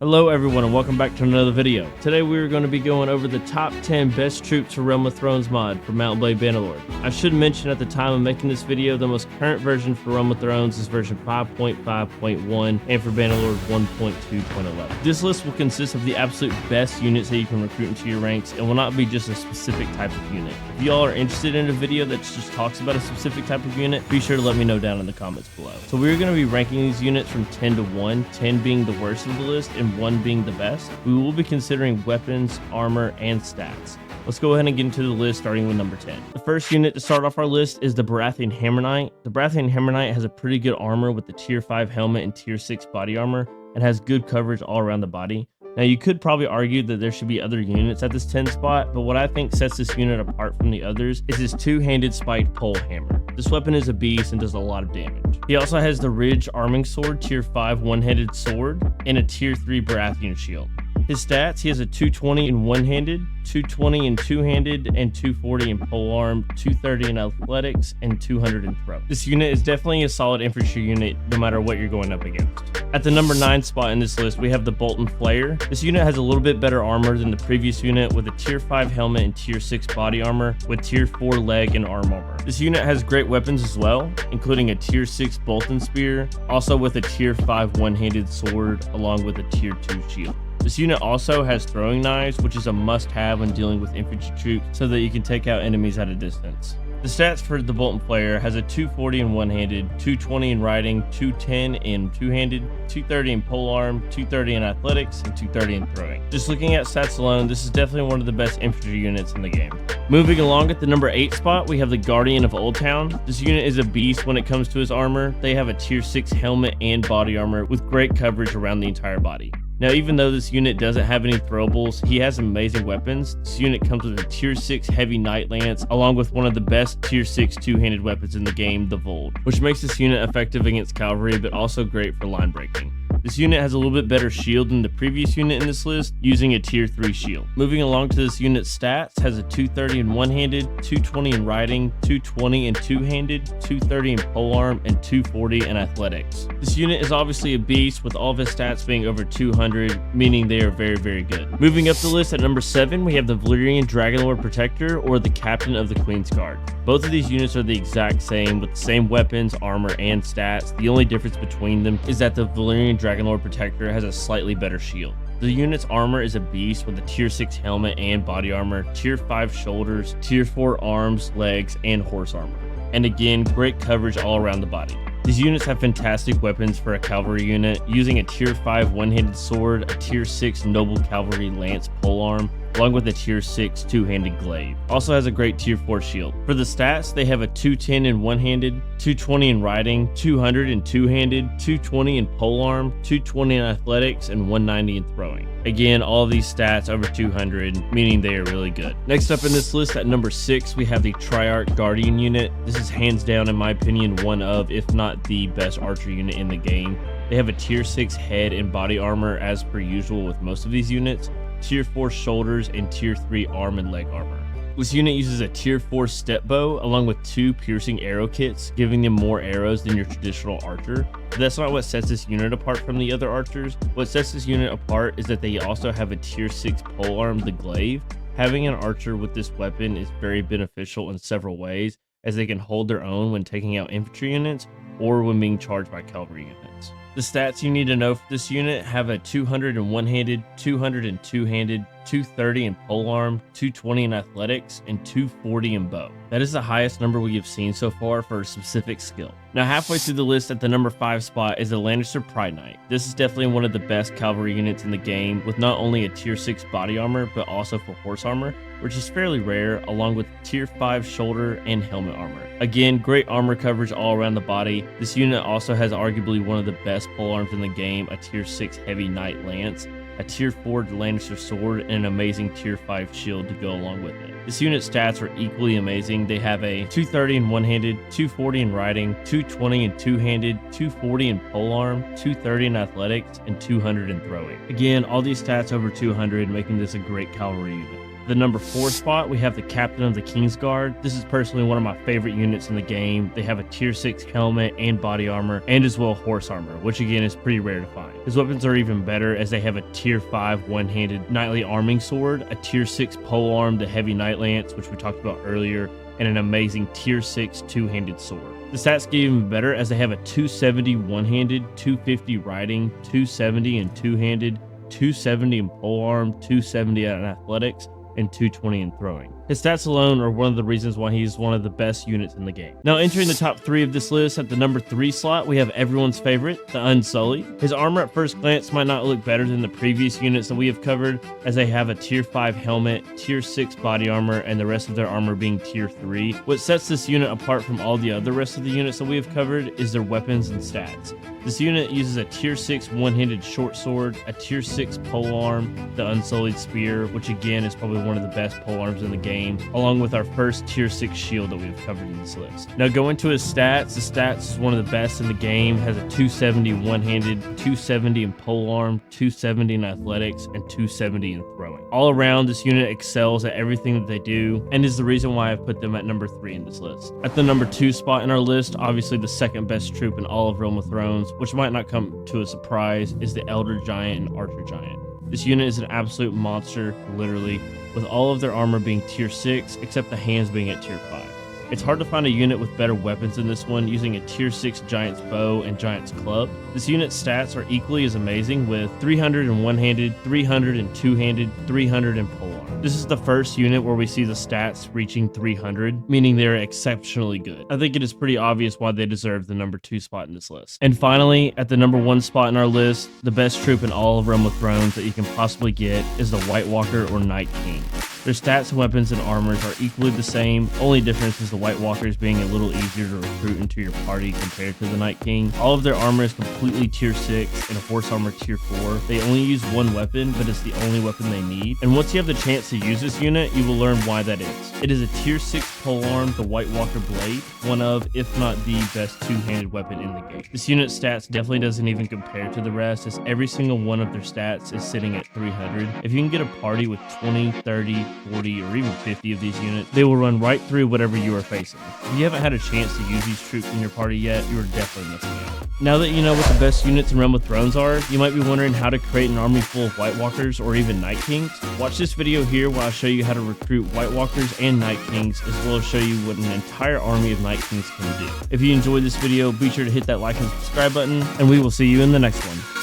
Hello everyone and welcome back to another video. Today we are going to be going over the top 10 best troops for Realm of Thrones mod for Mount & Blade Bannerlord. I should mention at the time of making this video, the most current version for Realm of Thrones is version 5.5.1 and for Bannerlord 1.2.11. This list will consist of the absolute best units that you can recruit into your ranks and will not be just a specific type of unit. If y'all are interested in a video that just talks about a specific type of unit, be sure to let me know down in the comments below. So we're going to be ranking these units from 10 to 1, 10 being the worst of the list and 1 being the best. We will be considering weapons, armor, and stats. Let's go ahead and get into the list starting with number 10. The first unit to start off our list is the Baratheon Hammer Knight. The Baratheon Hammer Knight has a pretty good armor with the tier 5 helmet and tier 6 body armor and has good coverage all around the body. Now you could probably argue that there should be other units at this 10 spot, but what I think sets this unit apart from the others is his two-handed spiked pole hammer. This weapon is a beast and does a lot of damage. He also has the Ridge Arming Sword, tier 5 one-handed sword, and a tier 3 Baratheon shield. His stats, he has a 220 in one-handed, 220 in two-handed, and 240 in polearm, 230 in athletics, and 200 in throw. This unit is definitely a solid infantry unit no matter what you're going up against. At the number 9 spot in this list, we have the Bolton Flayer. This unit has a little bit better armor than the previous unit with a tier 5 helmet and tier 6 body armor with tier 4 leg and arm armor. This unit has great weapons as well, including a tier 6 Bolton Spear, also with a tier 5 one-handed sword along with a tier 2 shield. This unit also has throwing knives, which is a must-have when dealing with infantry troops so that you can take out enemies at a distance. The stats for the Bolton Flayer has a 240 in one-handed, 220 in riding, 210 in two-handed, 230 in polearm, 230 in athletics, and 230 in throwing. Just looking at stats alone, this is definitely one of the best infantry units in the game. Moving along at the number 8 spot, we have the Guardian of Old Town. This unit is a beast when it comes to his armor. They have a tier 6 helmet and body armor with great coverage around the entire body. Now, even though this unit doesn't have any throwables, he has amazing weapons. This unit comes with a tier 6 heavy knight lance, along with one of the best tier 6 two-handed weapons in the game, the Vold, which makes this unit effective against cavalry, but also great for line breaking. This unit has a little bit better shield than the previous unit in this list, using a tier 3 shield. Moving along to this unit's stats, has a 230 in one-handed, 220 in riding, 220 in two-handed, 230 in polearm, and 240 in athletics. This unit is obviously a beast, with all of his stats being over 200, meaning they are very, very good. Moving up the list at number 7, we have the Valyrian Dragonlord Protector, or the Captain of the Queen's Guard. Both of these units are the exact same, with the same weapons, armor, and stats. The only difference between them is that the Valyrian Dragonlord Protector has a slightly better shield. The unit's armor is a beast with a tier 6 helmet and body armor, tier 5 shoulders, tier 4 arms, legs, and horse armor. And again, great coverage all around the body. These units have fantastic weapons for a cavalry unit, using a tier 5 one-handed sword, a tier 6 noble cavalry lance polearm, along with a tier 6 two-handed glaive. Also has a great tier 4 shield. For the stats, they have a 210 in one-handed, 220 in riding, 200 in two-handed, 220 in polearm, 220 in athletics, and 190 in throwing. Again, all of these stats over 200, meaning they are really good. Next up in this list at number 6, we have the Triarch Guardian unit. This is hands down, in my opinion, one of, if not the best archer unit in the game. They have a tier 6 head and body armor as per usual with most of these units, tier 4 shoulders, and tier 3 arm and leg armor. This unit uses a tier 4 step bow along with 2 piercing arrow kits, giving them more arrows than your traditional archer. But that's not what sets this unit apart from the other archers. What sets this unit apart is that they also have a tier 6 polearm, the glaive. Having an archer with this weapon is very beneficial in several ways, as they can hold their own when taking out infantry units or when being charged by cavalry units. The stats you need to know for this unit have a 200 in one-handed, 200 in two-handed, 230 in polearm, 220 in athletics, and 240 in bow. That is the highest number we have seen so far for a specific skill. Now, halfway through the list at the number 5 spot is the Lannister Pride Knight. This is definitely one of the best cavalry units in the game, with not only a tier 6 body armor, but also for horse armor, which is fairly rare, along with tier 5 shoulder and helmet armor. Again, great armor coverage all around the body. This unit also has arguably one of the best polearms in the game, a tier 6 heavy knight lance, a tier 4 Lannister sword, and an amazing tier 5 shield to go along with it. This unit's stats are equally amazing. They have a 230 in one-handed, 240 in riding, 220 in two-handed, 240 in polearm, 230 in athletics, and 200 in throwing. Again, all these stats over 200, making this a great cavalry unit. the number 4 spot, we have the Captain of the Kingsguard. This is personally one of my favorite units in the game. They have a tier 6 helmet and body armor, and as well horse armor, which again is pretty rare to find. His weapons are even better as they have a tier 5 one-handed knightly arming sword, a tier 6 polearm, the heavy knight lance, which we talked about earlier, and an amazing tier 6 two-handed sword. The stats get even better as they have a 270 one-handed, 250 riding, 270 and two-handed, 270 in polearm, 270 in athletics, and 220 in throwing. His stats alone are one of the reasons why he's one of the best units in the game. Now entering the top 3 of this list, at the number 3 slot, we have everyone's favorite, the Unsullied. His armor at first glance might not look better than the previous units that we have covered, as they have a tier 5 helmet, tier 6 body armor, and the rest of their armor being tier 3. What sets this unit apart from all the other rest of the units that we have covered is their weapons and stats. This unit uses a tier 6 one-handed short sword, a tier 6 polearm, the Unsullied spear, which again is probably one of the best polearms in the game, along with our first tier 6 shield that we've covered in this list. Now going to his stats, the stats is one of the best in the game, has a 270 one-handed, 270 in polearm, 270 in athletics, and 270 in throwing. All around, this unit excels at everything that they do, and is the reason why I've put them at number 3 in this list. At the number 2 spot in our list, obviously the second best troop in all of Realm of Thrones, which might not come to a surprise, is the Elder Giant and Archer Giant. This unit is an absolute monster, literally, with all of their armor being tier 6, except the hands being at tier 5. It's hard to find a unit with better weapons than this one, using a tier 6 Giant's Bow and Giant's Club. This unit's stats are equally as amazing, with 300 in one-handed, 300 in two-handed, 300 in polearm. This is the first unit where we see the stats reaching 300, meaning they're exceptionally good. I think it is pretty obvious why they deserve the number 2 spot in this list. And finally, at the number 1 spot in our list, the best troop in all of Realm of Thrones that you can possibly get is the White Walker or Night King. Their stats, weapons, and armors are equally the same. Only difference is the White Walkers being a little easier to recruit into your party compared to the Night King. All of their armor is completely tier 6 and horse armor tier 4. They only use one weapon, but it's the only weapon they need. And once you have the chance to use this unit, you will learn why that is. It is a tier 6 polearm, the White Walker blade, one of, if not the best two-handed weapon in the game. This unit's stats definitely doesn't even compare to the rest, as every single one of their stats is sitting at 300. If you can get a party with 20, 30, 40, or even 50 of these units, they will run right through whatever you are facing. If you haven't had a chance to use these troops in your party yet, you are definitely missing out. Now that you know what the best units in Realm of Thrones are, you might be wondering how to create an army full of White Walkers or even Night Kings. Watch this video here while I show you how to recruit White Walkers and Night Kings, as well as show you what an entire army of Night Kings can do. If you enjoyed this video, be sure to hit that like and subscribe button, and we will see you in the next one.